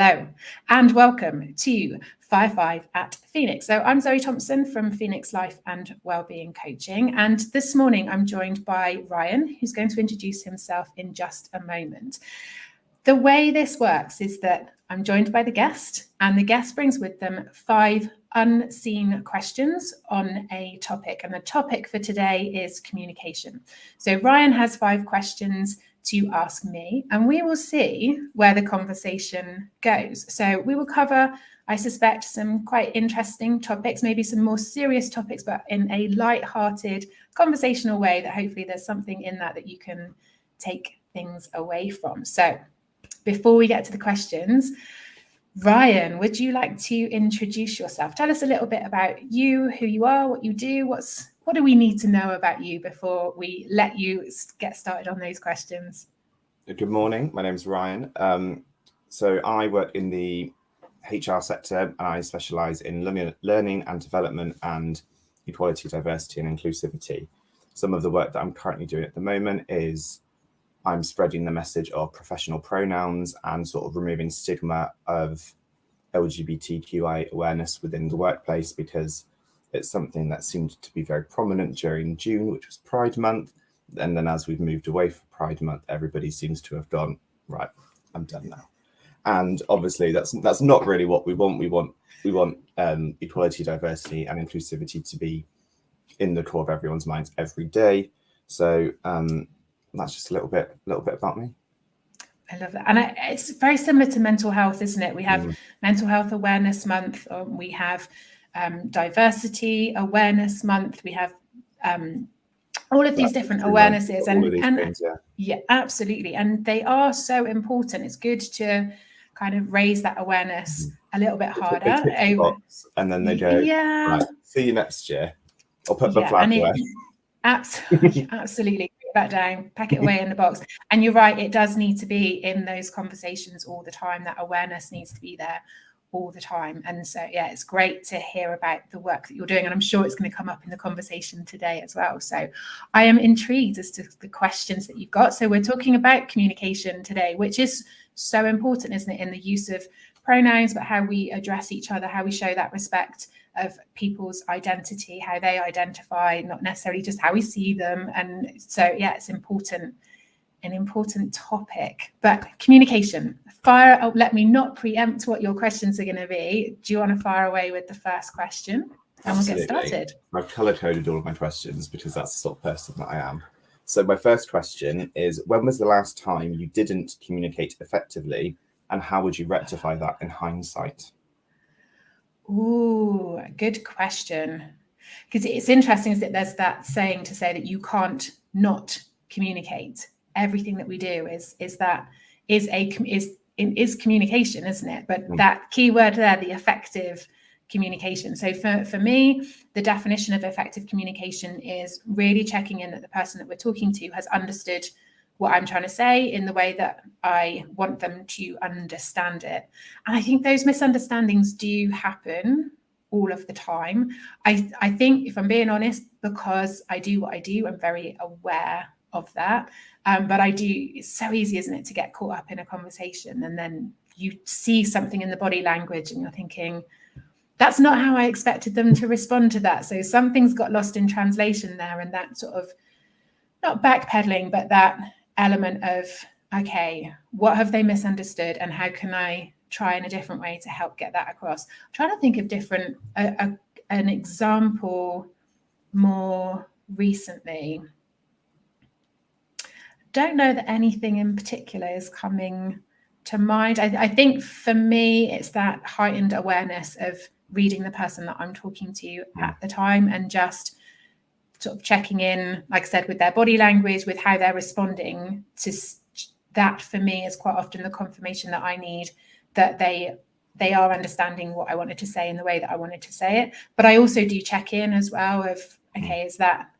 Hello and welcome to Fire 5 at Phoenix. So I'm Zoe Thompson from Phoenix Life and Wellbeing Coaching, and this morning I'm joined by Ryan, who's going to introduce himself in just a moment. The way this works is that I'm joined by the guest, and the guest brings with them 5 unseen questions on a topic, and the topic for today is communication. So Ryan has 5 questions to ask me, and we will see where the conversation goes. So we will cover, I suspect, some quite interesting topics, maybe some more serious topics, but in a light-hearted, conversational way that hopefully there's something in that you can take things away from. So before we get to the questions, Ryan, would you like to introduce yourself? Tell us a little bit about you, who you are, what you do, what do we need to know about you before we let you get started on those questions? Good morning. My name is Ryan. So I work in the HR sector, and I specialise in learning and development and equality, diversity and inclusivity. Some of the work that I'm currently doing at the moment is I'm spreading the message of professional pronouns and sort of removing stigma of LGBTQI awareness within the workplace, because it's something that seemed to be very prominent during June, which was Pride Month. And then as we've moved away from Pride Month, everybody seems to have gone, right, I'm done now. And obviously that's not really what we want. We want equality, diversity and inclusivity to be in the core of everyone's minds every day. So that's just a little bit about me. I love that. And it's very similar to mental health, isn't it? We have Mental Health Awareness Month. We have Diversity Awareness Month. We have all of these different awarenesses. Yeah, absolutely. And they are so important. It's good to kind of raise that awareness a little bit harder. And then they go, right, see you next year. I'll put the flag away. Absolutely. Put that down, pack it away in the box. And you're right, it does need to be in those conversations all the time. That awareness needs to be there all the time. And so, yeah, it's great to hear about the work that you're doing. And I'm sure it's going to come up in the conversation today as well. So I am intrigued as to the questions that you've got. So we're talking about communication today, which is so important, isn't it, in the use of pronouns, but how we address each other, how we show that respect of people's identity, how they identify, not necessarily just how we see them. And so, yeah, it's an important topic. But communication, let me not preempt what your questions are going to be. Do you want to fire away with the first question? And Absolutely. We'll get started. I've color-coded all of my questions because that's the sort of person that I am. So my first question is, when was the last time you didn't communicate effectively, and how would you rectify that in hindsight? Ooh, good question. Because it's interesting, is that there's that saying to say that you can't not communicate. Everything that we do is communication, isn't it? But that key word there, the effective communication. So for me, the definition of effective communication is really checking in that the person that we're talking to has understood what I'm trying to say in the way that I want them to understand it. And I think those misunderstandings do happen all of the time. I think, if I'm being honest, because I do what I do, I'm very aware of that. But it's so easy, isn't it, to get caught up in a conversation and then you see something in the body language and you're thinking, that's not how I expected them to respond to that. So something's got lost in translation there, and that sort of, not backpedaling, but that element of, okay, what have they misunderstood and how can I try in a different way to help get that across? I'm trying to think of an example more recently. Don't know that anything in particular is coming to mind. I think for me, it's that heightened awareness of reading the person that I'm talking to at the time, and just sort of checking in, like I said, with their body language, with how they're responding to that. For me, is quite often the confirmation that I need that they are understanding what I wanted to say in the way that I wanted to say it. But I also do check in as well of, okay, is that,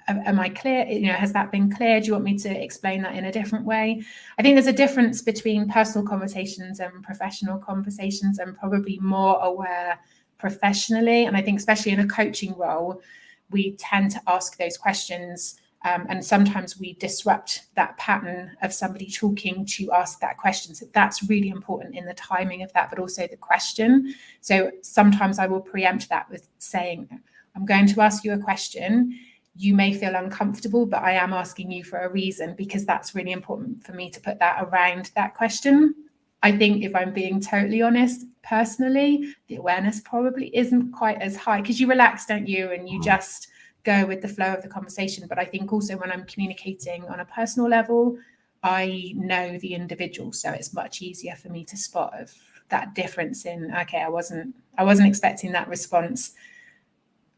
am I clear? Has that been clear? Do you want me to explain that in a different way? I think there's a difference between personal conversations and professional conversations. I'm probably more aware professionally. And I think especially in a coaching role, we tend to ask those questions And sometimes we disrupt that pattern of somebody talking to ask that question. So that's really important in the timing of that, but also the question. So sometimes I will preempt that with saying, I'm going to ask you a question. You may feel uncomfortable, but I am asking you for a reason, because that's really important for me to put that around that question. I think, if I'm being totally honest, personally, the awareness probably isn't quite as high, because you relax, don't you? And you just go with the flow of the conversation. But I think also when I'm communicating on a personal level, I know the individual, so it's much easier for me to spot of that difference in, okay, I wasn't expecting that response.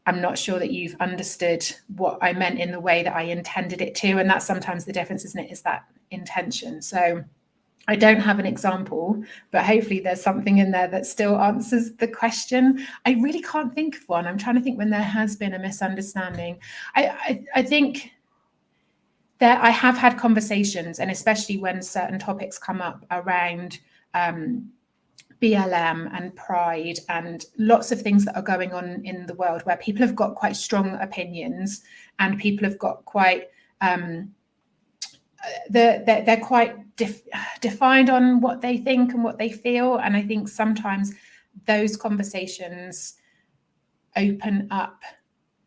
I'm not sure that you've understood what I meant in the way that I intended it to. And that's sometimes the difference, isn't it? Is that intention. So I don't have an example, but hopefully there's something in there that still answers the question. I really can't think of one. I'm trying to think when there has been a misunderstanding. I think that I have had conversations, and especially when certain topics come up around BLM and pride and lots of things that are going on in the world, where people have got quite strong opinions and people have got quite they're quite defined on what they think and what they feel. And I think sometimes those conversations open up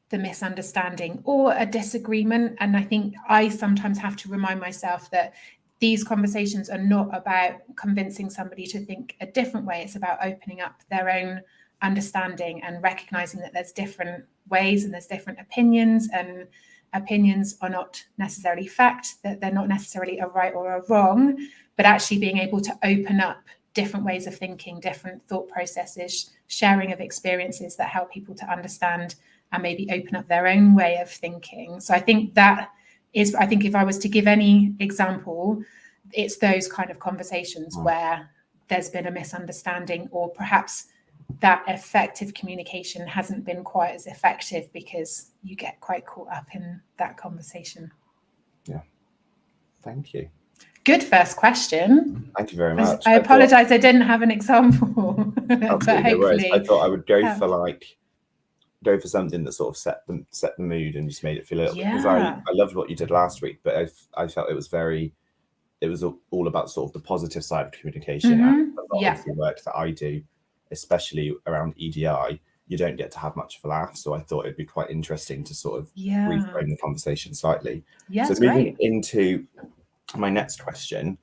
the misunderstanding or a disagreement. And I think I sometimes have to remind myself that these conversations are not about convincing somebody to think a different way. It's about opening up their own understanding and recognizing that there's different ways and there's different opinions, and opinions are not necessarily fact, that they're not necessarily a right or a wrong, but actually being able to open up different ways of thinking, different thought processes, sharing of experiences that help people to understand and maybe open up their own way of thinking. So I think that is, I think if I was to give any example, it's those kind of conversations where there's been a misunderstanding, or perhaps that effective communication hasn't been quite as effective because you get quite caught up in that conversation. Yeah. Thank you. Good first question. Thank you very much. I apologize, I didn't have an example. But hopefully, I thought I would go for something that sort of set the mood and just made it feel a little bit, because I loved what you did last week, but I felt it was all about sort of the positive side of communication. And a lot of the work that I do, especially around EDI, you don't get to have much of a laugh. So I thought it'd be quite interesting to sort of reframe the conversation slightly. So moving into my next question,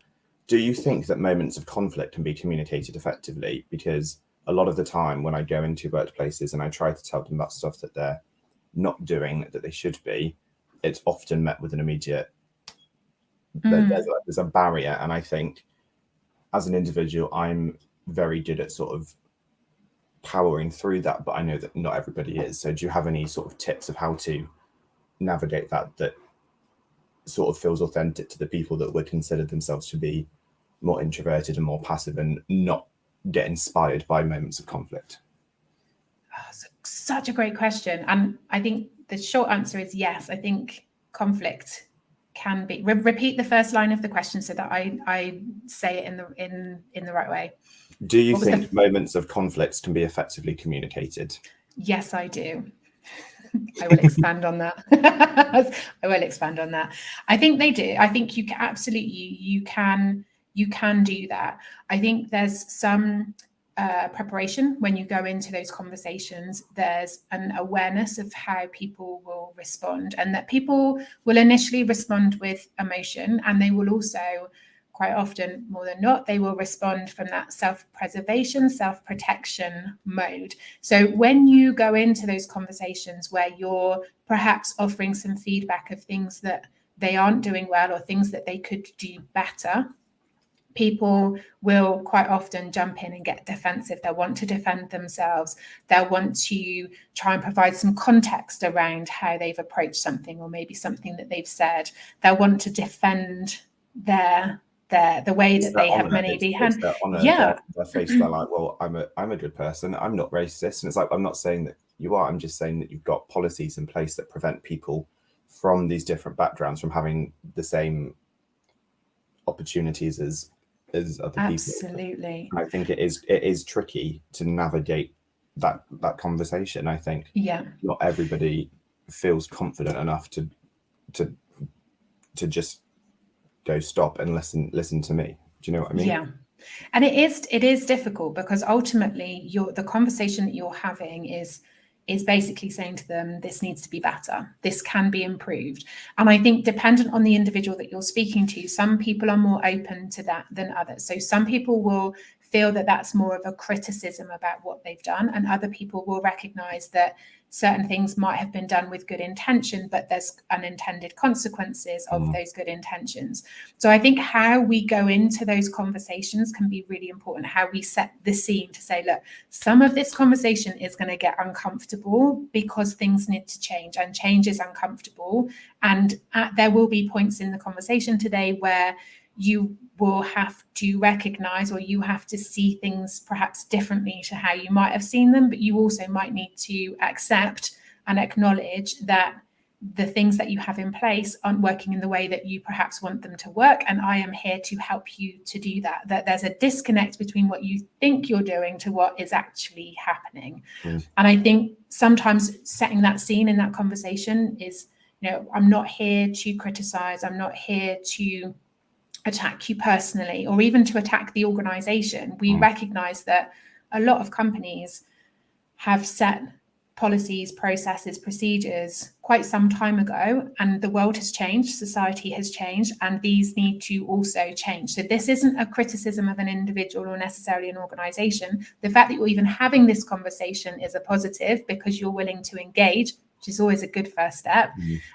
do you think that moments of conflict can be communicated effectively? Because a lot of the time when I go into workplaces and I try to tell them about stuff that they're not doing that they should be, it's often met with an immediate, there's a barrier. And I think as an individual, I'm very good at sort of powering through that, but I know that not everybody is. So do you have any sort of tips of how to navigate that sort of feels authentic to the people that would consider themselves to be more introverted and more passive and not get inspired by moments of conflict? Such a great question. And I think the short answer is yes. I think conflict can be, repeat the first line of the question so that I say it in the right way. Do you think moments of conflict can be effectively communicated? Yes, I do. I will expand on that. I think they do. I think you can, absolutely, you can do that. I think there's some preparation when you go into those conversations. There's an awareness of how people will respond, and that people will initially respond with emotion, and they will also, quite often, more than not, they will respond from that self-preservation, self-protection mode. So when you go into those conversations where you're perhaps offering some feedback of things that they aren't doing well or things that they could do better, people will quite often jump in and get defensive. They'll want to defend themselves. They'll want to try and provide some context around how they've approached something, or maybe something that they've said. They'll want to defend the way that they have maybe had. Their face, they're like, well, I'm a good person, I'm not racist. And it's like, I'm not saying that you are, I'm just saying that you've got policies in place that prevent people from these different backgrounds from having the same opportunities as other people. Absolutely. I think it is tricky to navigate that conversation. I think not everybody feels confident enough to to just go stop and listen to me. Do you know what I mean? Yeah. And it is difficult, because ultimately the conversation that you're having is basically saying to them, this needs to be better, this can be improved. And I think, dependent on the individual that you're speaking to, some people are more open to that than others. So some people will feel that that's more of a criticism about what they've done, and other people will recognize that certain things might have been done with good intention, but there's unintended consequences of those good intentions. So I think how we go into those conversations can be really important, how we set the scene to say, look, some of this conversation is going to get uncomfortable because things need to change, and change is uncomfortable. And there will be points in the conversation today where you will have to recognize, or you have to see things perhaps differently to how you might have seen them, but you also might need to accept and acknowledge that the things that you have in place aren't working in the way that you perhaps want them to work. And I am here to help you to do that. That there's a disconnect between what you think you're doing to what is actually happening. And I think sometimes setting that scene in that conversation is, I'm not here to criticize, I'm not here to attack you personally, or even to attack the organization. We recognize that a lot of companies have set policies, processes, procedures quite some time ago, and the world has changed, society has changed, and these need to also change. So this isn't a criticism of an individual or necessarily an organization. The fact that you're even having this conversation is a positive, because you're willing to engage, which is always a good first step.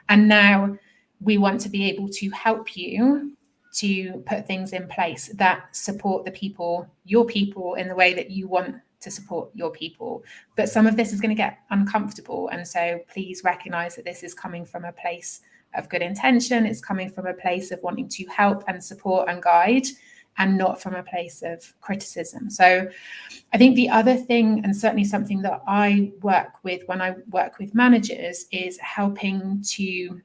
And now we want to be able to help you to put things in place that support the people, your people, in the way that you want to support your people. But some of this is going to get uncomfortable. And so please recognize that this is coming from a place of good intention. It's coming from a place of wanting to help and support and guide, and not from a place of criticism. So I think the other thing, and certainly something that I work with when I work with managers, is helping to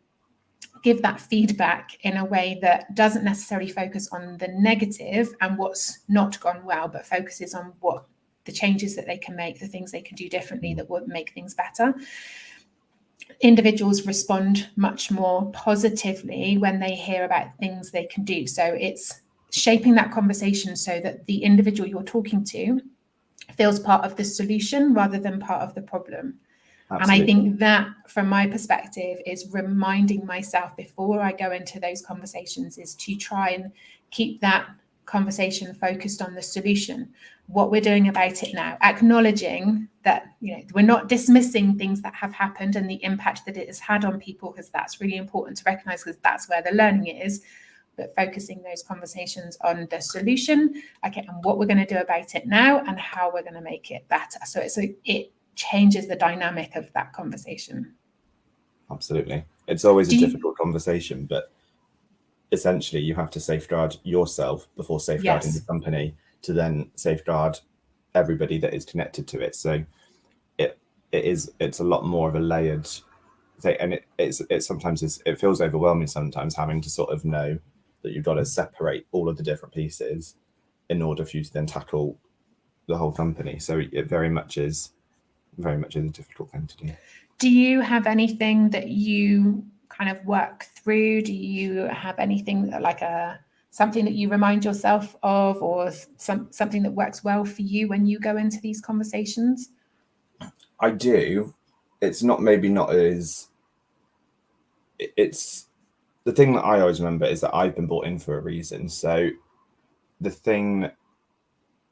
give that feedback in a way that doesn't necessarily focus on the negative and what's not gone well, but focuses on what the changes that they can make, the things they can do differently that would make things better. Individuals respond much more positively when they hear about things they can do. So it's shaping that conversation so that the individual you're talking to feels part of the solution rather than part of the problem. Absolutely. And I think that, from my perspective, is reminding myself before I go into those conversations, is to try and keep that conversation focused on the solution, what we're doing about it now, acknowledging that we're not dismissing things that have happened and the impact that it has had on people, because that's really important to recognize, because that's where the learning is. But focusing those conversations on the solution, okay, and what we're going to do about it now, and how we're going to make it better. So it changes the dynamic of that conversation. Absolutely. It's always a difficult conversation, but essentially you have to safeguard yourself before safeguarding the company, to then safeguard everybody that is connected to it. So it's a lot more of a layered thing, and it sometimes it feels overwhelming sometimes, having to sort of know that you've got to separate all of the different pieces in order for you to then tackle the whole company. So it very much is a difficult thing to do. Do you have anything that you kind of work through? Do you have anything like something that you remind yourself of, or something that works well for you when you go into these conversations? I do. It's not as, it's the thing that I always remember is that I've been brought in for a reason. So the thing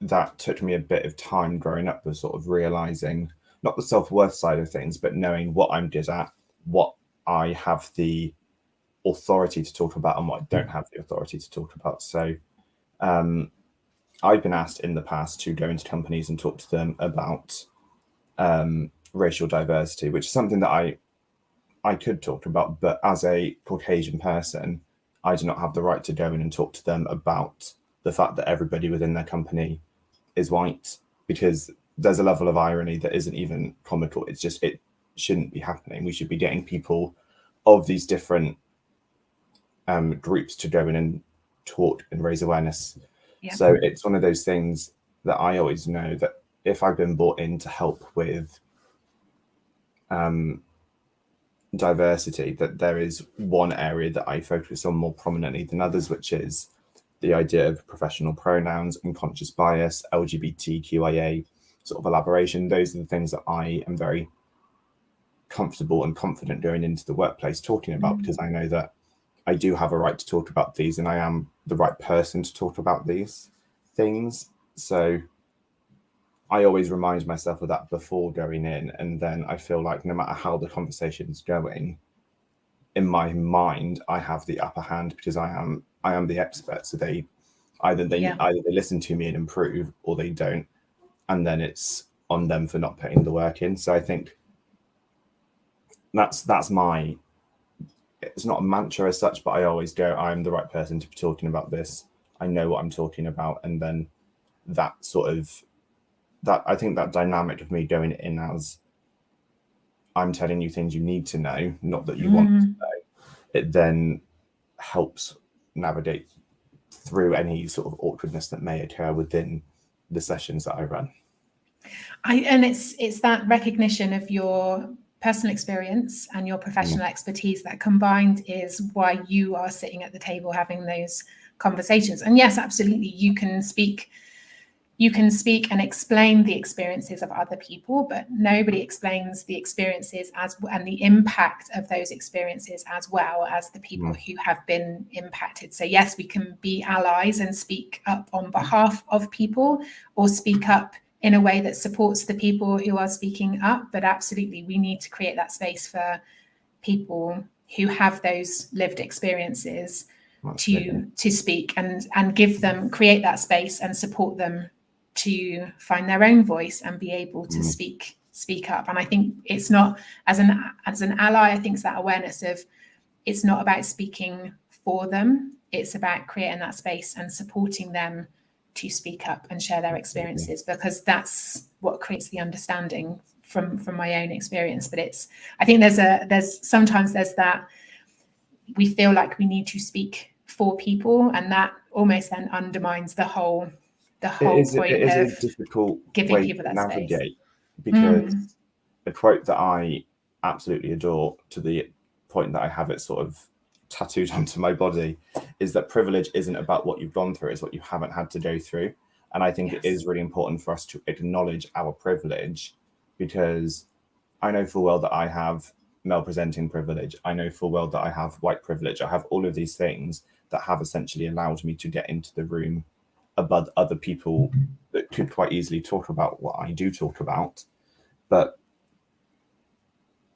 that took me a bit of time growing up was sort of realizing, not the self-worth side of things, but knowing what I'm good at, what I have the authority to talk about, and what I don't have the authority to talk about. So I've been asked in the past to go into companies and talk to them about racial diversity, which is something that I could talk about, but as a Caucasian person, I do not have the right to go in and talk to them about the fact that everybody within their company is white, because there's a level of irony that isn't even comical. It's just, it shouldn't be happening. We should be getting people of these different groups to go in and talk and raise awareness. Yeah. So it's one of those things that I always know that if I've been brought in to help with diversity, that there is one area that I focus on more prominently than others, which is the idea of professional pronouns, unconscious bias, LGBTQIA sort of elaboration. Those are the things that I am very comfortable and confident going into the workplace talking about, because I know that I do have a right to talk about these and I am the right person to talk about these things. So I always remind myself of that before going in, and then I feel like no matter how the conversation's going, in my mind I have the upper hand because I am the expert. So they either they listen to me and improve, or they don't, and then it's on them for not putting the work in. So I think that's my, it's not a mantra as such, but I always go, I'm the right person to be talking about this. I know what I'm talking about. And then that sort of, that I think that dynamic of me going in as I'm telling you things you need to know, not that you want to know, it then helps navigate through any sort of awkwardness that may occur within the sessions that I run. And it's that recognition of your personal experience and your professional expertise that combined is why you are sitting at the table having those conversations. And yes, absolutely, you can speak and explain the experiences of other people, but nobody explains the experiences and the impact of those experiences as well as the people who have been impacted. So yes, we can be allies and speak up on behalf of people, or speak up in a way that supports the people who are speaking up. But absolutely, we need to create that space for people who have those lived experiences to speak, and give them, create that space and support them to find their own voice and be able to speak up. And I think it's not, as an ally, I think it's that awareness of, it's not about speaking for them, it's about creating that space and supporting them to speak up and share their experiences, because that's what creates the understanding from my own experience. But I think there's sometimes that we feel like we need to speak for people, and that almost then undermines the whole point is of a difficult giving way people to that navigate space. because a quote that I absolutely adore, to the point that I have it sort of tattooed onto my body, is that privilege isn't about what you've gone through, it's what you haven't had to go through. And I think it is really important for us to acknowledge our privilege, because I know full well that I have male presenting privilege, I know full well that I have white privilege, I have all of these things that have essentially allowed me to get into the room above other people that could quite easily talk about what I do talk about. But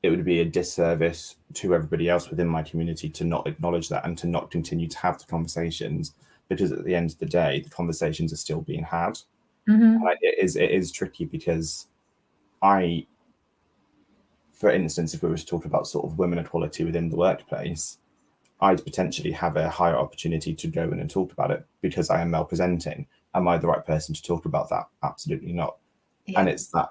it would be a disservice to everybody else within my community to not acknowledge that and to not continue to have the conversations, because at the end of the day, the conversations are still being had. It is tricky, because for instance, if we were to talk about sort of women equality within the workplace, I'd potentially have a higher opportunity to go in and talk about it because I am male presenting. Am I the right person to talk about that? Absolutely not. And it's that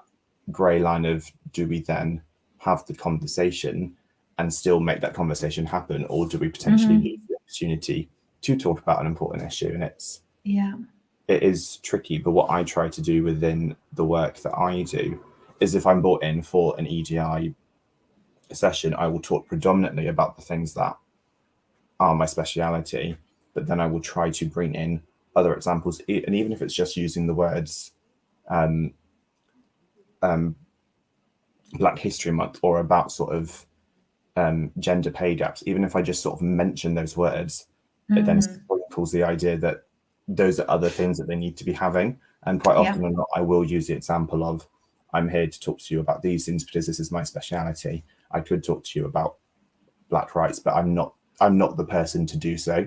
grey line of, do we then have the conversation and still make that conversation happen, or do we potentially lose the opportunity to talk about an important issue? And it is tricky. But what I try to do within the work that I do is, if I'm brought in for an EDI session, I will talk predominantly about the things that are my speciality, but then I will try to bring in other examples, and even if it's just using the words Black History Month, or about sort of gender pay gaps, even if I just sort of mention those words, it then sprinkles the idea that those are other things that they need to be having. And quite often or not, I will use the example of, I'm here to talk to you about these things because this is my speciality. I could talk to you about Black rights, but I'm not the person to do so.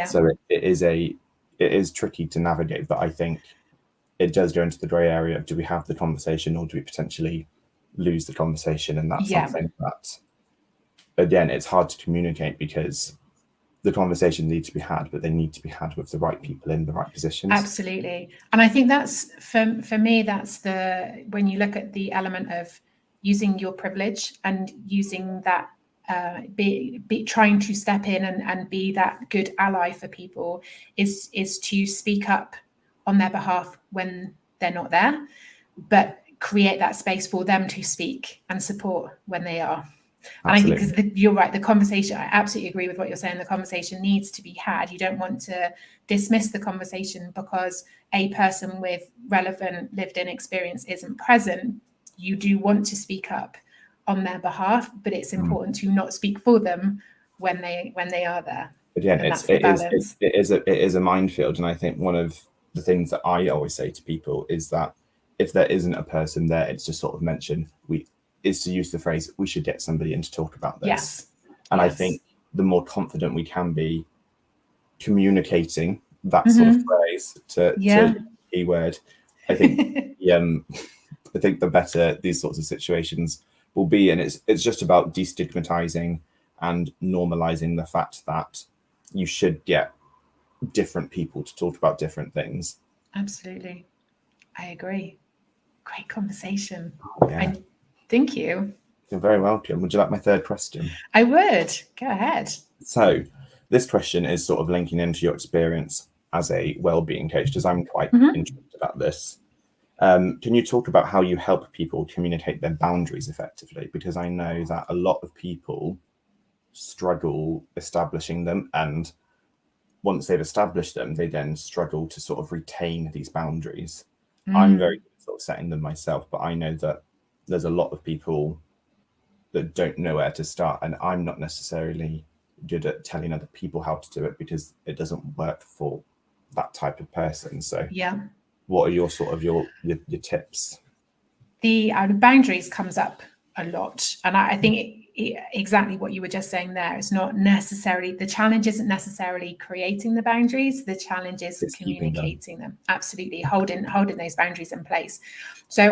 So it is tricky to navigate, but I think it does go into the grey area of, do we have the conversation, or do we potentially lose the conversation? And that's something that, again, it's hard to communicate, because the conversations need to be had, but they need to be had with the right people in the right positions. Absolutely. And I think that's, for me, that's when you look at the element of using your privilege and using that, be trying to step in and be that good ally for people, is to speak up on their behalf when they're not there, but create that space for them to speak and support when they are. And Absolutely. I think because you're right, the conversation, I absolutely agree with what you're saying. The conversation needs to be had. You don't want to dismiss the conversation because a person with relevant lived-in experience isn't present. You do want to speak up on their behalf, but it's important to not speak for them when they are there. Again, And it is a minefield, and I think one of the things that I always say to people is that if there isn't a person there, it's just sort of mention is to use the phrase, we should get somebody in to talk about this. Yes. And I think the more confident we can be communicating that sort of phrase to keyword, I think I think the better these sorts of situations will be. And it's just about destigmatizing and normalizing the fact that you should get different people to talk about different things. Absolutely. I agree. Great conversation. Yeah. Thank you. You're very welcome. Would you like my third question? I would. Go ahead. So this question is sort of linking into your experience as a wellbeing coach, because I'm quite interested about this. Can you talk about how you help people communicate their boundaries effectively? Because I know that a lot of people struggle establishing them, and once they've established them, they then struggle to sort of retain these boundaries. I'm very good at sort of setting them myself, but I know that there's a lot of people that don't know where to start, and I'm not necessarily good at telling other people how to do it because it doesn't work for that type of person. So what are your sort of your tips? The boundaries comes up a lot, and I think exactly what you were just saying there. It's not necessarily, the challenge isn't necessarily creating the boundaries. The challenge is communicating them. Absolutely, holding those boundaries in place. So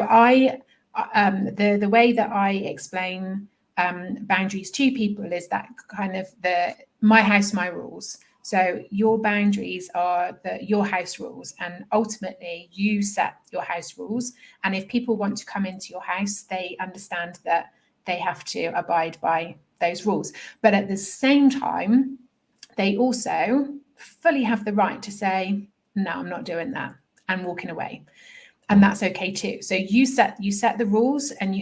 the way that I explain boundaries to people is that kind of my house, my rules. So your boundaries are your house rules, and ultimately you set your house rules. And if people want to come into your house, they understand that they have to abide by those rules. But at the same time, they also fully have the right to say, no, I'm not doing that, and walking away. And that's okay too. So you set the rules, and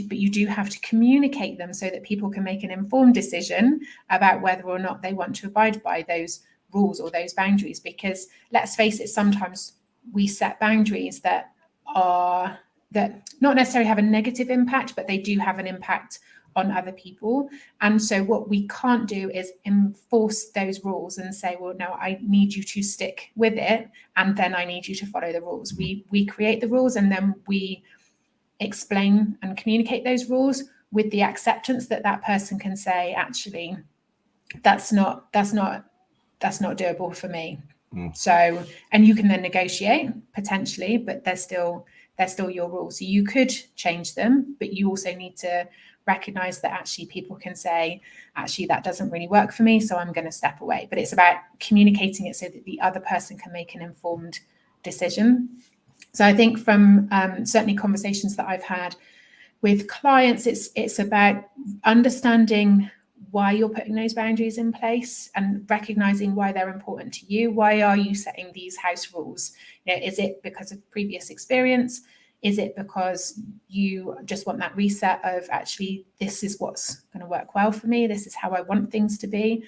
but you do have to communicate them so that people can make an informed decision about whether or not they want to abide by those rules or those boundaries. Because let's face it, sometimes we set boundaries that not necessarily have a negative impact, but they do have an impact on other people. And so what we can't do is enforce those rules and say, well, no, I need you to stick with it, and then I need you to follow the rules. We create the rules, and then we explain and communicate those rules with the acceptance that that person can say, actually, that's not doable for me. So, and you can then negotiate potentially, but they're still your rules. So you could change them, but you also need to recognize that actually people can say, actually, that doesn't really work for me, so I'm going to step away. But it's about communicating it so that the other person can make an informed decision. So I think from certainly conversations that I've had with clients, it's about understanding why you're putting those boundaries in place and recognizing why they're important to you. Why are you setting these house rules? Is it because of previous experience? Is it because you just want that reset of, actually, this is what's going to work well for me, this is how I want things to be?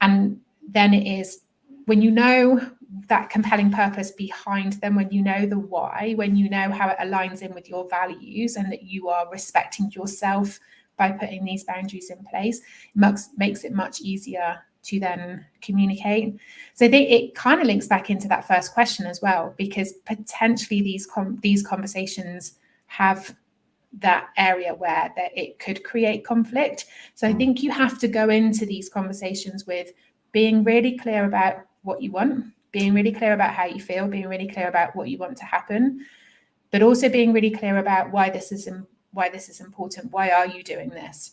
And then it is, when you know that compelling purpose behind them, when you know the why, when you know how it aligns in with your values, and that you are respecting yourself by putting these boundaries in place, it makes it much easier to then communicate. So it kind of links back into that first question as well, because potentially these conversations have that area where it could create conflict. So I think you have to go into these conversations with being really clear about what you want, being really clear about how you feel, being really clear about what you want to happen, but also being really clear about why this is important. Why are you doing this?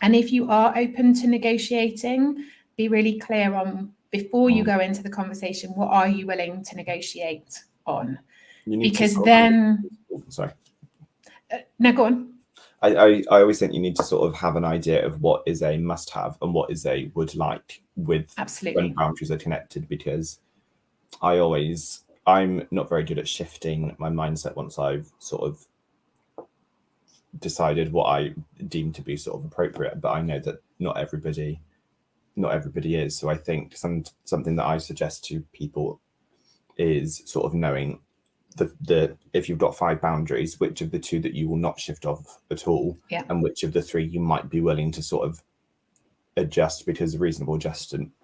And if you are open to negotiating, be really clear on, before you go into the conversation, what are you willing to negotiate on? Because then, sorry. No, go on. I always think you need to sort of have an idea of what is a must-have and what is a would like with when boundaries are connected, because I'm not very good at shifting my mindset once I've sort of decided what I deem to be sort of appropriate, but I know that not everybody is. So I think something that I suggest to people is sort of knowing the if you've got 5 boundaries, which of the 2 that you will not shift off at all, and which of the 3 you might be willing to sort of adjust, because reasonable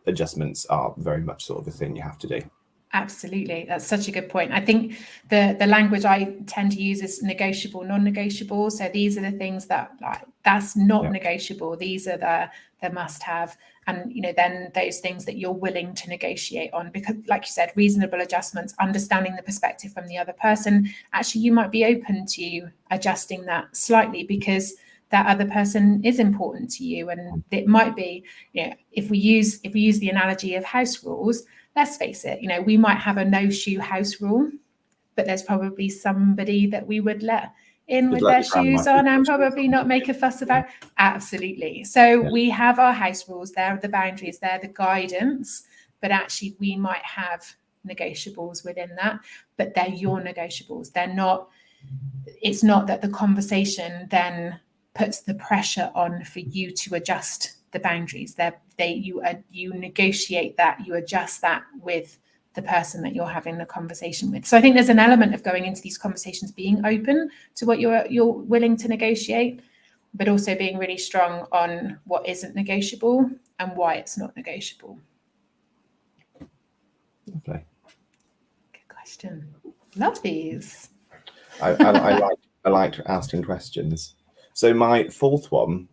adjustments are very much sort of a thing you have to do. Absolutely. That's such a good point. I think the language I tend to use is negotiable, non-negotiable. So these are the things that that's not negotiable. These are the must-have. And, then those things that you're willing to negotiate on, because like you said, reasonable adjustments, understanding the perspective from the other person. Actually, you might be open to adjusting that slightly because that other person is important to you. And it might be, if we use the analogy of house rules, let's face it, we might have a no shoe house rule, but there's probably somebody that we would let in with their shoes on and probably not make a fuss about. Absolutely. So we have our house rules, there are the boundaries, there the guidance, but actually we might have negotiables within that, but they're your negotiables. They're not, it's not that the conversation then puts the pressure on for you to adjust the boundaries. You negotiate that, you adjust that with the person that you're having the conversation with. So I think there's an element of going into these conversations being open to what you're willing to negotiate, but also being really strong on what isn't negotiable and why it's not negotiable. Lovely. Good question. Love these. I like asking questions. So my 4th one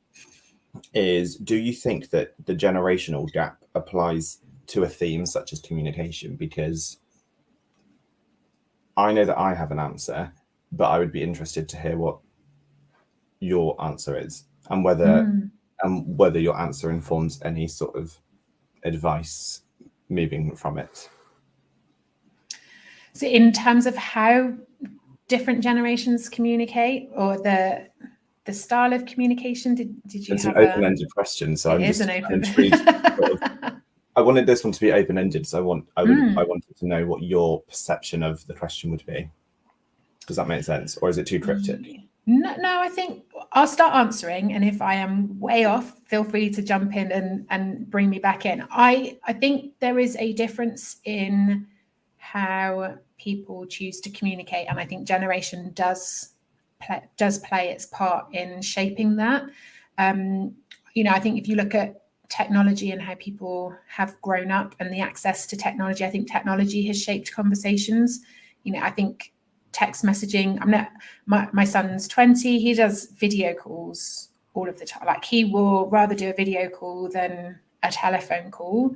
is, do you think that the generational gap applies to a theme such as communication? Because I know that I have an answer, but I would be interested to hear what your answer is, and whether your answer informs any sort of advice moving from it. So in terms of how different generations communicate, or the style of communication, did you it's have an open-ended question, so I'm just intrigued. I wanted this one to be open-ended, so I wanted to know what your perception of the question would be. Does that make sense, or is it too cryptic? No, I think I'll start answering, and if I am way off, feel free to jump in and bring me back in. I think there is a difference in how people choose to communicate, and I think generation does play its part in shaping that. I think if you look at technology and how people have grown up and the access to technology, I think technology has shaped conversations. I think text messaging, my son's 20, he does video calls all of the time. Like, he will rather do a video call than a telephone call.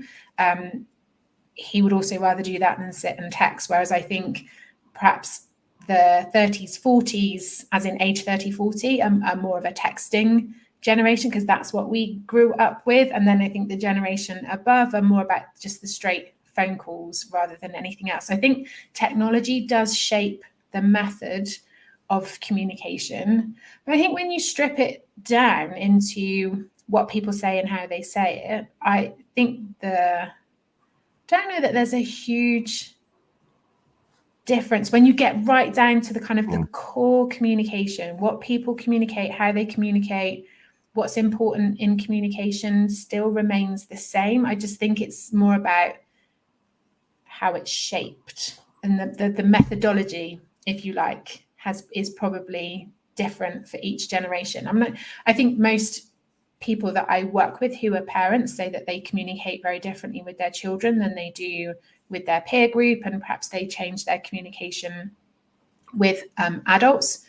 He would also rather do that than sit and text, whereas I think perhaps the 30s, 40s, as in age 30, 40, are more of a texting generation, because that's what we grew up with. And then I think the generation above are more about just the straight phone calls rather than anything else. So I think technology does shape the method of communication. But I think when you strip it down into what people say and how they say it, I think don't know that there's a huge difference when you get right down to the kind of the core communication, what people communicate, how they communicate, what's important in communication still remains the same. I just think it's more about how it's shaped, and the methodology, if you like, is probably different for each generation. I think most people that I work with who are parents say that they communicate very differently with their children than they do with their peer group, and perhaps they change their communication with adults.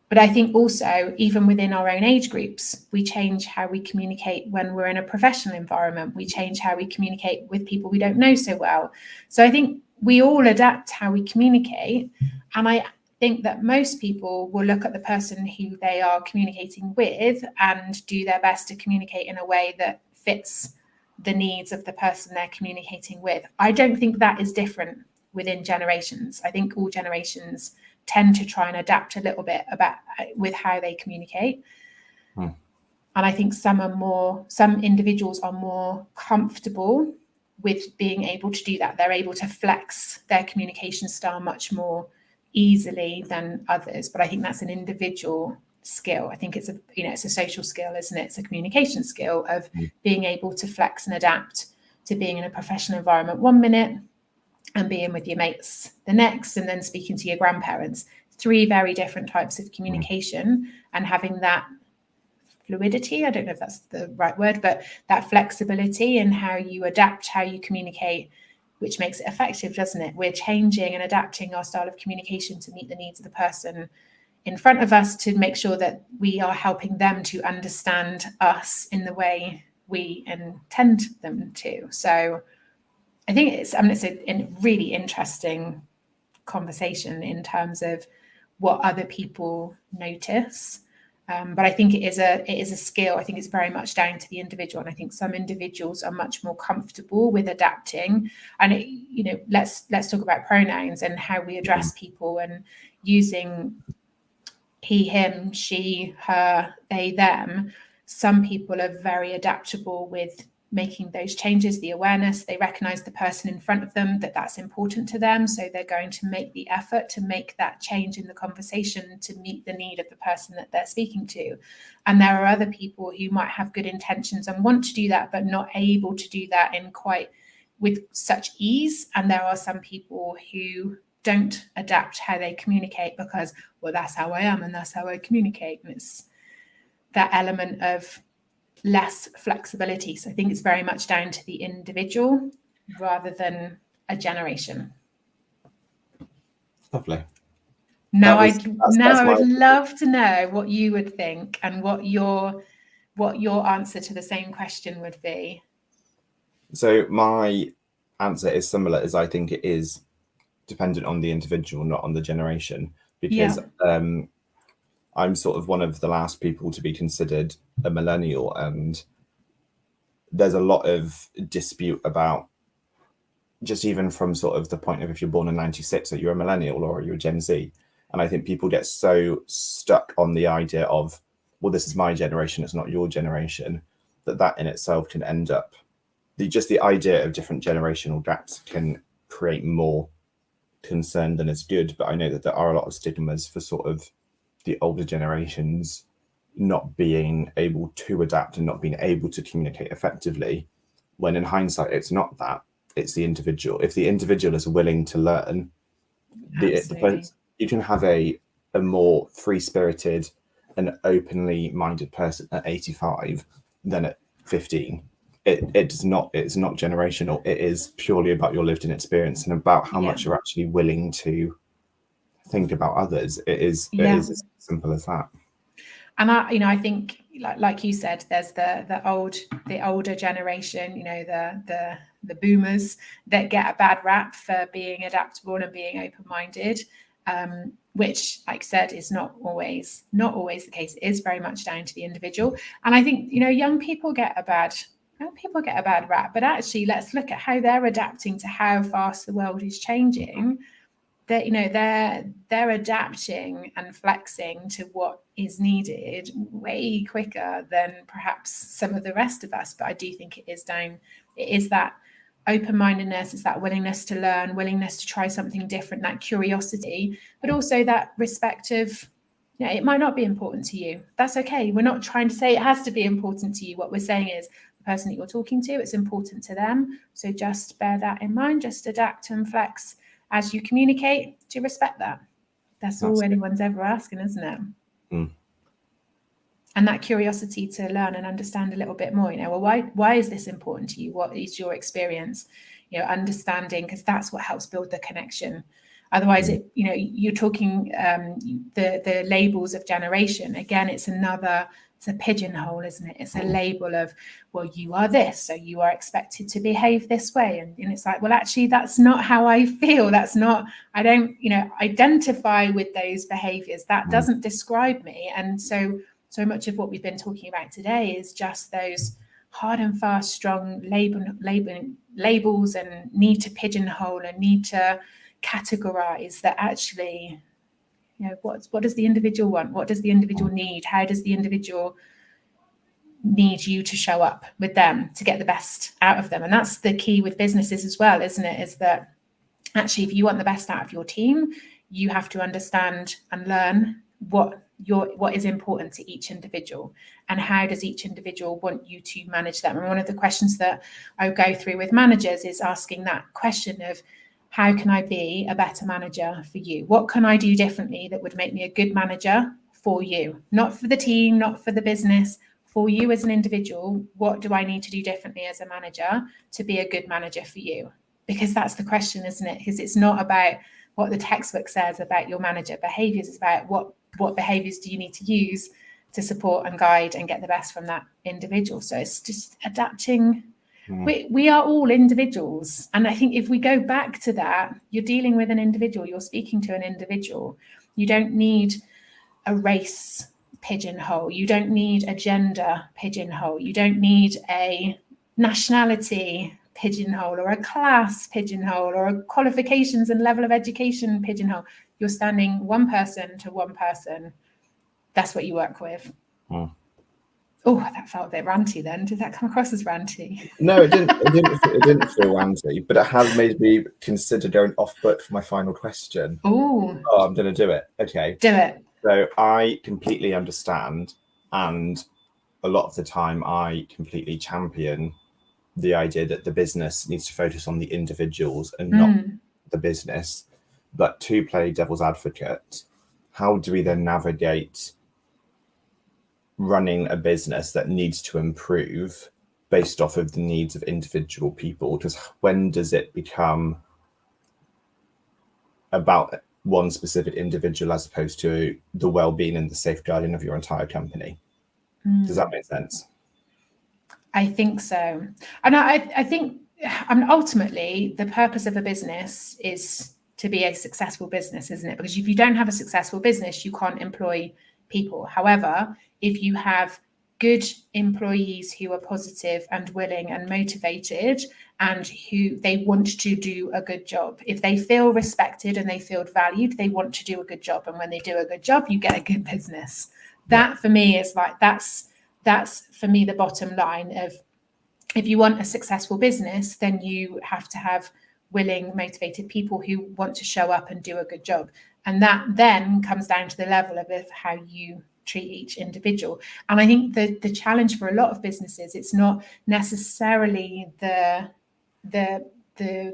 But I think also, even within our own age groups, we change how we communicate when we're in a professional environment. We change how we communicate with people we don't know so well. So I think we all adapt how we communicate. And I think that most people will look at the person who they are communicating with and do their best to communicate in a way that fits the needs of the person they're communicating with. I don't think that is different within generations. I think all generations tend to try and adapt a little bit with how they communicate. And I think some individuals are more comfortable with being able to do that. They're able to flex their communication style much more easily than others. But I think that's an individual skill. I think it's a social skill, isn't it? It's a communication skill of being able to flex and adapt to being in a professional environment 1 minute and being with your mates the next, and then speaking to your grandparents. 3 very different types of communication, and having that fluidity, I don't know if that's the right word, but that flexibility in how you adapt, how you communicate, which makes it effective, doesn't it? We're changing and adapting our style of communication to meet the needs of the person in front of us, to make sure that we are helping them to understand us in the way we intend them to. So I think it's a really interesting conversation in terms of what other people notice. But I think it is a skill. I think it's very much down to the individual. And I think some individuals are much more comfortable with adapting. And, let's talk about pronouns and how we address people, and using he, him, she, her, they, them. Some people are very adaptable with making those changes, the awareness. They recognize the person in front of them, that's important to them. So they're going to make the effort to make that change in the conversation to meet the need of the person that they're speaking to. And there are other people who might have good intentions and want to do that, but not able to do that with such ease. And there are some people who don't adapt how they communicate because, well, that's how I am and that's how I communicate. And it's that element of less flexibility. So I think it's very much down to the individual rather than a generation. Lovely. Now I would love to know what you would think and what your answer to the same question would be. So my answer is similar, as I think it is dependent on the individual, not on the generation, because I'm sort of one of the last people to be considered a millennial, and there's a lot of dispute about, just even from sort of the point of if you're born in 96, that you're a millennial or you're a Gen Z. And I think people get so stuck on the idea of, well, this is my generation, it's not your generation, that in itself can end up, the idea of different generational gaps can create more concern than is good. But I know that there are a lot of stigmas for sort of the older generations not being able to adapt and not being able to communicate effectively, when in hindsight, it's not that, it's the individual. If the individual is willing to learn, you can have a more free-spirited and openly minded person at 85 than at 15. It's not generational. It is purely about your lived in experience and about how much you're actually willing to think about others. It is as simple as that. And I think like you said, there's the older generation, the boomers that get a bad rap for being adaptable and being open-minded, which, like I said, is not always the case. It is very much down to the individual. And I think young people get a bad rap, but actually let's look at how they're adapting to how fast the world is changing. That they're adapting and flexing to what is needed way quicker than perhaps some of the rest of us. But I do think it is that open-mindedness, it's that willingness to learn, willingness to try something different, that curiosity, but also that respect of, it might not be important to you. That's okay. We're not trying to say it has to be important to you. What we're saying is the person that you're talking to, it's important to them. So just bear that in mind, just adapt and flex as you communicate, to respect that. That's all anyone's ever asking, isn't it? Mm. And that curiosity to learn and understand a little bit more, why is this important to you? What is your experience? Understanding, because that's what helps build the connection. Otherwise, you're talking the labels of generation. Again, it's a pigeonhole, isn't it? It's a label of, well, you are this, so you are expected to behave this way. And it's like, well, actually, that's not how I feel. I don't, identify with those behaviors. That doesn't describe me. And so much of what we've been talking about today is just those hard and fast, strong labels and need to pigeonhole and need to categorize that actually, what does the individual want? What does the individual need? How does the individual need you to show up with them to get the best out of them? And that's the key with businesses as well, isn't it? Is that actually, if you want the best out of your team, you have to understand and learn what what is important to each individual, and how does each individual want you to manage them. And one of the questions that I go through with managers is asking that question of, how can I be a better manager for you? What can I do differently that would make me a good manager for you? Not for the team, not for the business, for you as an individual. What do I need to do differently as a manager to be a good manager for you? Because that's the question, isn't it? Because it's not about what the textbook says about your manager behaviors. It's about what behaviors do you need to use to support and guide and get the best from that individual. So it's just adapting. We are all individuals. And I think if we go back to that, you're dealing with an individual, you're speaking to an individual. You don't need a race pigeonhole. You don't need a gender pigeonhole. You don't need a nationality pigeonhole or a class pigeonhole or a qualifications and level of education pigeonhole. You're standing one person to one person. That's what you work with. Oh, that felt a bit ranty then. Did that come across as ranty? No, it didn't. It didn't feel ranty, but it has made me consider going off book for my final question. Oh, I'm going to do it. Okay. Do it. So I completely understand, and a lot of the time I completely champion the idea that the business needs to focus on the individuals and not the business. But to play devil's advocate, how do we then navigate running a business that needs to improve based off of the needs of individual people? Because when does it become about one specific individual as opposed to the well-being and the safeguarding of your entire company? Does that make sense? I think so. And I think ultimately the purpose of a business is to be a successful business, isn't it? Because if you don't have a successful business, you can't employ people. However, if you have good employees who are positive and willing and motivated and who they want to do a good job, if they feel respected and they feel valued, they want to do a good job. And when they do a good job, you get a good business. That for me is like, that's for me the bottom line of, if you want a successful business, then you have to have willing, motivated people who want to show up and do a good job. And that then comes down to the level of how you treat each individual. And I think the challenge for a lot of businesses, it's not necessarily the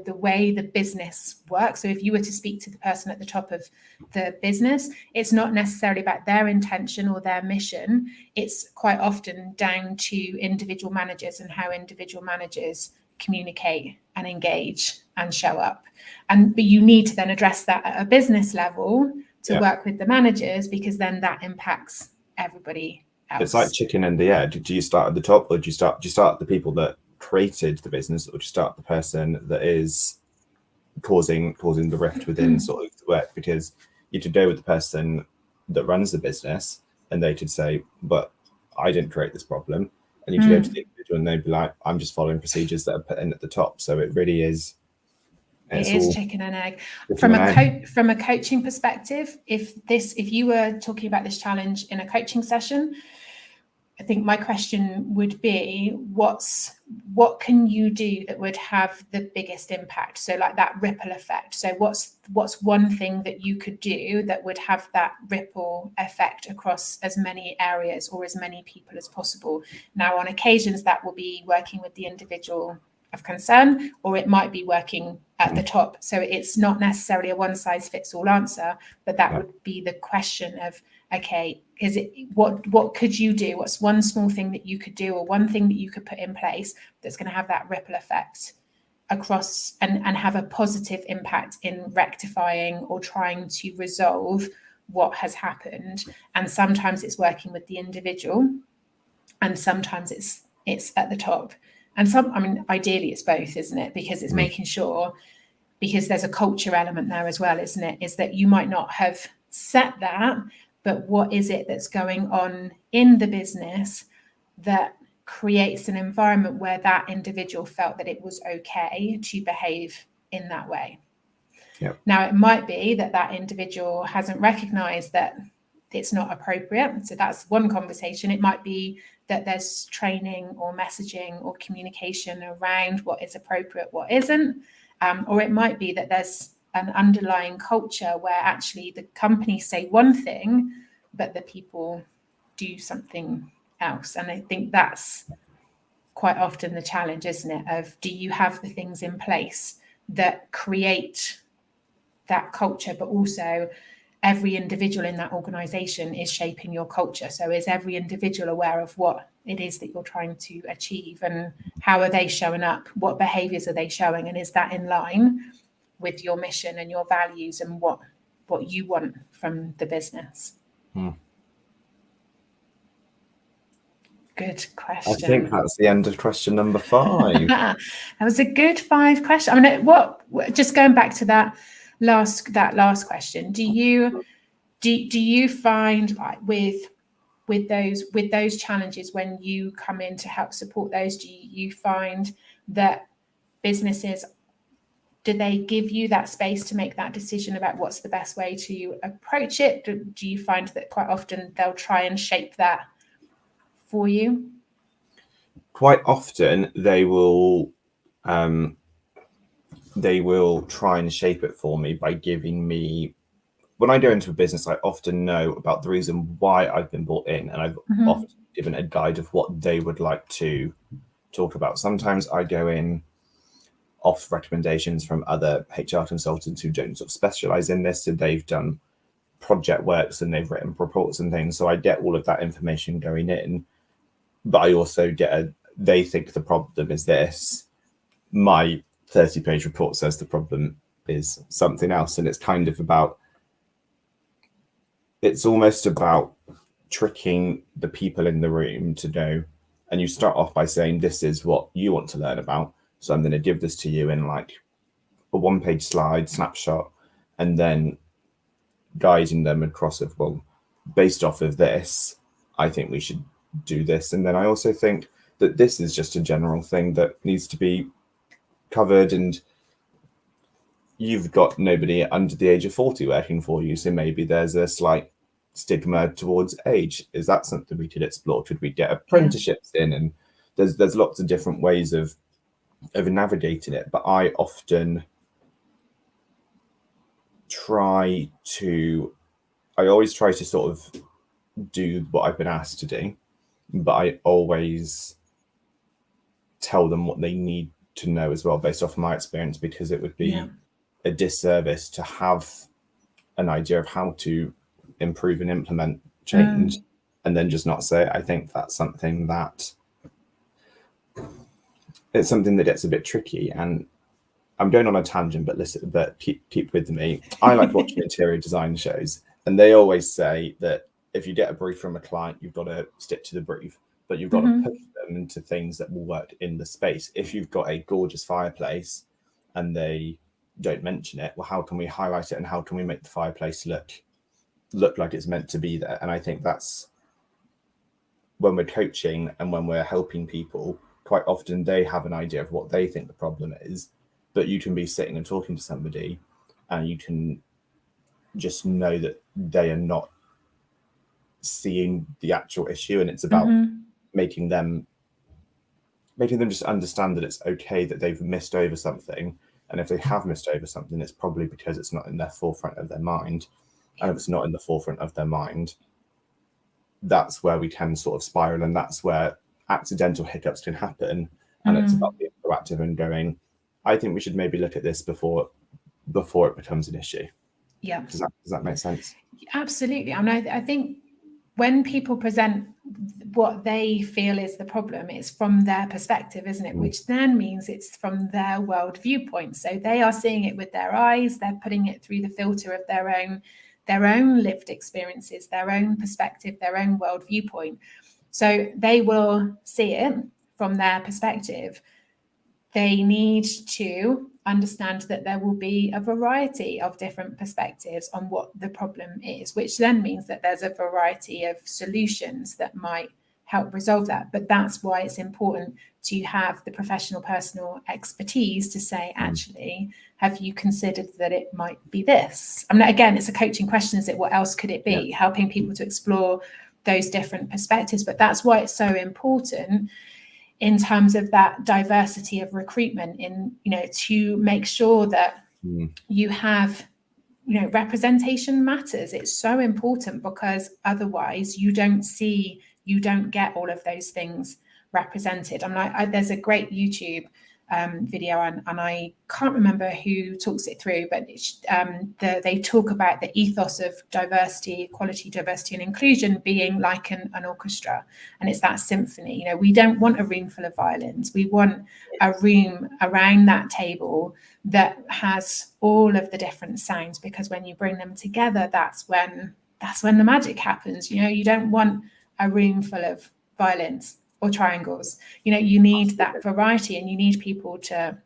way the business works. So if you were to speak to the person at the top of the business, it's not necessarily about their intention or their mission. It's quite often down to individual managers and how individual managers communicate and engage and show up. But you need to then address that at a business level to work with the managers, because then that impacts everybody else. It's like chicken and the egg. Do you start at the top, or do you start the people that created the business, or do you start the person that is causing the rift within sort of the work? Because you could go with the person that runs the business and they could say, but I didn't create this problem. And you could go to the individual and they'd be like, I'm just following procedures that are put in at the top. So it really is. It is chicken and egg. From a coaching perspective, if you were talking about this challenge in a coaching session, I think my question would be, what can you do that would have the biggest impact? So like that ripple effect. So what's one thing that you could do that would have that ripple effect across as many areas or as many people as possible? Now, on occasions, that will be working with the individual of concern, or it might be working at the top. So it's not necessarily a one size fits all answer, but that would be the question of, okay, what could you do? What's one small thing that you could do, or one thing that you could put in place that's going to have that ripple effect across and have a positive impact in rectifying or trying to resolve what has happened? And sometimes it's working with the individual, and sometimes it's at the top. And ideally it's both, isn't it? Because it's making sure, because there's a culture element there as well, isn't it? Is that you might not have set that, but what is it that's going on in the business that creates an environment where that individual felt that it was okay to behave in that way? Yep. Now, it might be that individual hasn't recognized that it's not appropriate. So that's one conversation. It might be that there's training or messaging or communication around what is appropriate, what isn't. Or it might be that there's an underlying culture where actually the company say one thing, but the people do something else. And I think that's quite often the challenge, isn't it? Of, do you have the things in place that create that culture, but also every individual in that organization is shaping your culture. So is every individual aware of what it is that you're trying to achieve, and how are they showing up? What behaviors are they showing? And is that in line with your mission and your values and what you want from the business? Good question. I think that's the end of question number 5. That was a good 5 question. I mean, just going back to that last question, do you find, like, with those challenges, when you come in to help support those, do you find that businesses, do they give you that space to make that decision about what's the best way to approach it? Do you find that quite often they'll try and shape that for you? Quite often they will try and shape it for me by giving me, when I go into a business, I often know about the reason why I've been brought in, and I've often given a guide of what they would like to talk about. Sometimes I go in off recommendations from other HR consultants who don't sort of specialize in this, so they've done project works and they've written reports and things, so I get all of that information going in. But I also get they think the problem is this, my 30-page report says the problem is something else. And it's kind of about, it's almost about tricking the people in the room to know. And you start off by saying, this is what you want to learn about, so I'm going to give this to you in like a 1-page slide snapshot, and then guiding them across of, well, based off of this, I think we should do this. And then I also think that this is just a general thing that needs to be covered, and you've got nobody under the age of 40 working for you, so maybe there's a slight stigma towards age. Is that something we could explore? Could we get apprenticeships in? And there's lots of different ways of navigating it. But I often always try to sort of do what I've been asked to do, but I always tell them what they need to know as well, based off my experience, because it would be a disservice to have an idea of how to improve and implement change and then just not say it. I think that's something that it's something that gets a bit tricky. And I'm going on a tangent, but keep with me. I like watching interior design shows, and they always say that if you get a brief from a client, you've got to stick to the brief, but you've got to push them into things that will work in the space. If you've got a gorgeous fireplace and they don't mention it, well, how can we highlight it, and how can we make the fireplace look like it's meant to be there? And I think that's when we're coaching and when we're helping people, quite often they have an idea of what they think the problem is, but you can be sitting and talking to somebody and you can just know that they are not seeing the actual issue, and it's about making them just understand that it's okay that they've missed over something. And if they have missed over something, it's probably because it's not in their forefront of their mind. And if it's not in the forefront of their mind, that's where we can sort of spiral, and that's where accidental hiccups can happen. And it's about being proactive and going, I think we should maybe look at this before it becomes an issue. Yeah. Does that make sense? Absolutely. I mean, I think when people present what they feel is the problem, it's from their perspective, isn't it? Which then means it's from their world viewpoint. So they are seeing it with their eyes, they're putting it through the filter of their own lived experiences, their own perspective, their own world viewpoint. So they will see it from their perspective. They need to understand that there will be a variety of different perspectives on what the problem is, which then means that there's a variety of solutions that might help resolve that. But that's why it's important to have the professional personal expertise to say, actually, have you considered that it might be this? I mean, again, it's a coaching question, is it? What else could it be? Helping people to explore those different perspectives. But that's why it's so important in terms of that diversity of recruitment, in, to make sure that you have representation matters. It's so important, because otherwise you don't get all of those things represented. I'm like, there's a great YouTube video, and I can't remember who talks it through, but they talk about the ethos of diversity, equality, diversity and inclusion being like an orchestra, and it's that symphony. We don't want a room full of violins. We want a room around that table that has all of the different sounds, because when you bring them together, that's when the magic happens. You don't want a room full of violins or triangles. You need that variety, and you need people to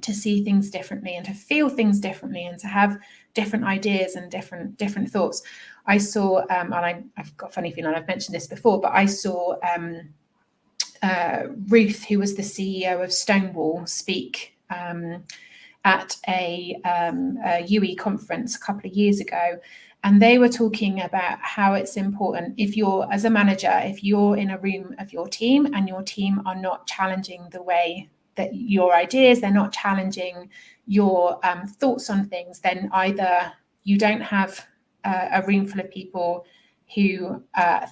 see things differently and to feel things differently and to have different ideas and different thoughts. I saw, and I've got a funny feeling I've mentioned this before, but I saw Ruth, who was the CEO of Stonewall, speak at a UE conference a couple of years ago. And they were talking about how it's important, if you're, as a manager, if you're in a room of your team and your team are not challenging the way that your ideas, they're not challenging your thoughts on things, then either you don't have a room full of people who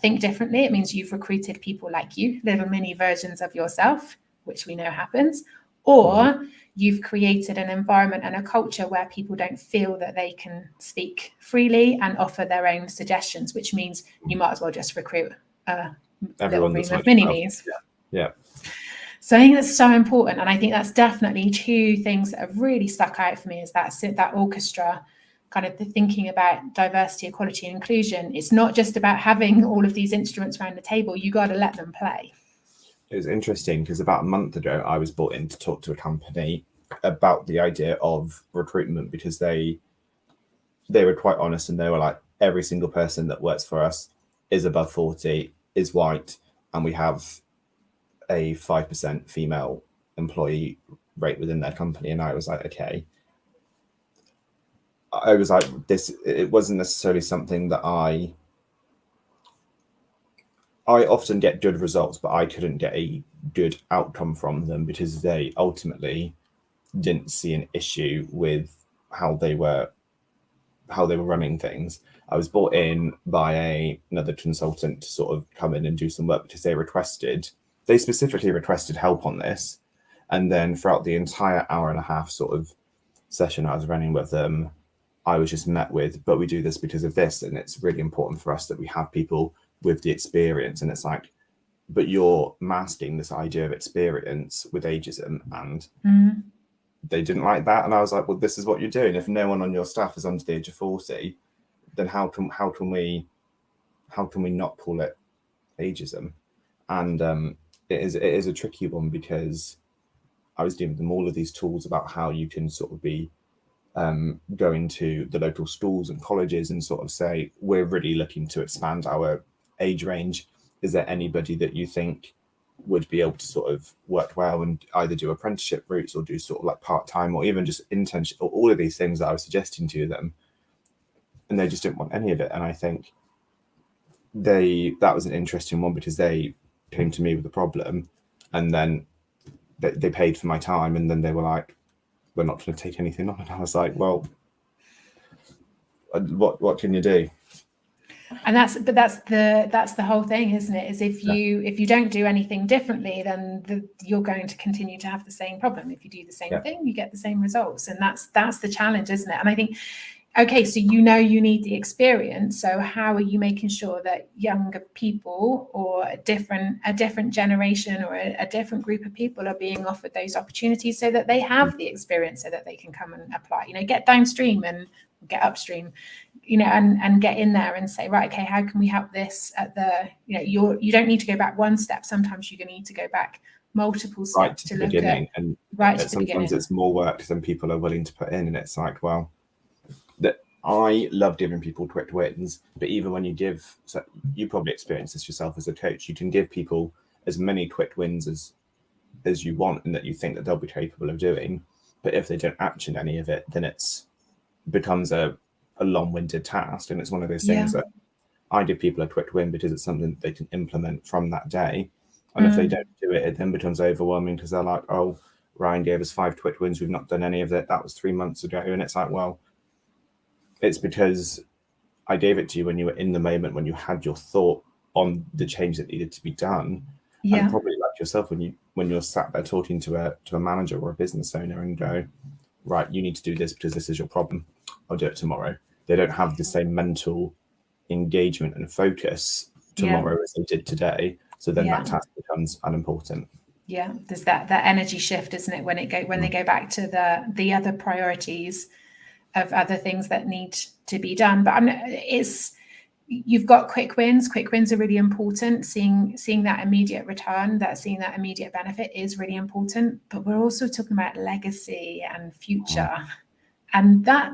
think differently. It means you've recruited people like you, little mini versions of yourself, which we know happens, or you've created an environment and a culture where people don't feel that they can speak freely and offer their own suggestions, which means you might as well just recruit a little room of mini-me's. Yeah. So I think that's so important. And I think that's definitely two things that have really stuck out for me, is that orchestra, kind of the thinking about diversity, equality and inclusion. It's not just about having all of these instruments around the table. You got to let them play. It was interesting because about a month ago, I was brought in to talk to a company about the idea of recruitment, because they were quite honest, and they were like, every single person that works for us is above 40, is white, and we have a 5% female employee rate within their company. And I was like, okay. I was like, it wasn't necessarily something that I often get good results, but I couldn't get a good outcome from them because they ultimately didn't see an issue with how they were running things. I was brought in by another consultant to sort of come in and do some work because they specifically requested help on this. And then throughout the entire hour and a half sort of session I was running with them, I was just met with, but we do this because of this, and it's really important for us that we have people with the experience. And it's like, but you're masking this idea of experience with ageism, and they didn't like that. And I was like, well, this is what you're doing. If no one on your staff is under the age of 40, then how can we not call it ageism? And it is a tricky one, because I was giving them all of these tools about how you can sort of be going to the local schools and colleges and sort of say, we're really looking to expand our age range. Is there anybody that you think would be able to sort of work well and either do apprenticeship routes or do sort of like part-time or even just internship, or all of these things that I was suggesting to them, and they just didn't want any of it. And I think that was an interesting one, because they came to me with a problem, and then they paid for my time, and then they were like, we're not going to take anything on. And I was like, well, what can you do? And that's the whole thing, isn't it? Is if you don't do anything differently, then you're going to continue to have the same problem. If you do the same thing, you get the same results, and that's the challenge, isn't it? And I think, okay, so you need the experience. So how are you making sure that younger people or a different generation or a different group of people are being offered those opportunities so that they have the experience, so that they can come and apply? Get downstream and get upstream, and get in there and say, right, okay, how can we help this at the, you don't need to go back one step. Sometimes you're going to need to go back multiple steps to look at. And right to the beginning. Sometimes it's more work than people are willing to put in, and it's like, well, that I love giving people quick wins, but even when so you probably experience this yourself as a coach, you can give people as many quick wins as you want and that you think that they'll be capable of doing, but if they don't action any of it, then it's becomes a long-winded task. And it's one of those things that I give people a quick win because it's something that they can implement from that day, and if they don't do it, it then becomes overwhelming, because they're like, oh, Ryan gave us 5 quick wins, we've not done any of it, that was 3 months ago. And it's like, well, it's because I gave it to you when you were in the moment, when you had your thought on the change that needed to be done. Yeah. And probably like yourself, when you're sat there talking to a manager or a business owner and go, right, you need to do this because this is your problem. I'll do it tomorrow. They don't have the same mental engagement and focus tomorrow as they did today. So then that task becomes unimportant. Yeah, there's that energy shift, isn't it? When they go back to the other priorities of other things that need to be done. But you've got quick wins. Quick wins are really important. Seeing that immediate return, seeing that immediate benefit is really important. But we're also talking about legacy and future. And that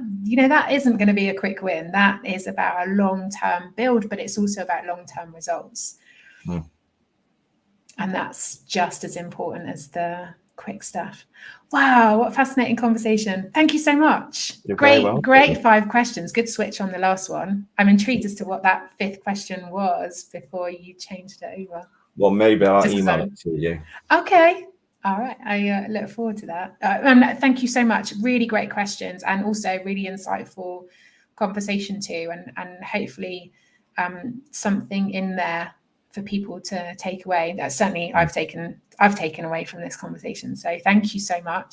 isn't going to be a quick win. That is about a long-term build, but it's also about long-term results. And that's just as important as the quick stuff. Wow, what a fascinating conversation. Thank you so much. You're very welcome. Great 5 questions. Good switch on the last one. I'm intrigued as to what that 5th question was before you changed it over. Well, maybe I'll email it to you. Okay. All right. I look forward to that. And thank you so much. Really great questions, and also really insightful conversation too. And hopefully something in there for people to take away. That certainly I've taken away from this conversation. So thank you so much.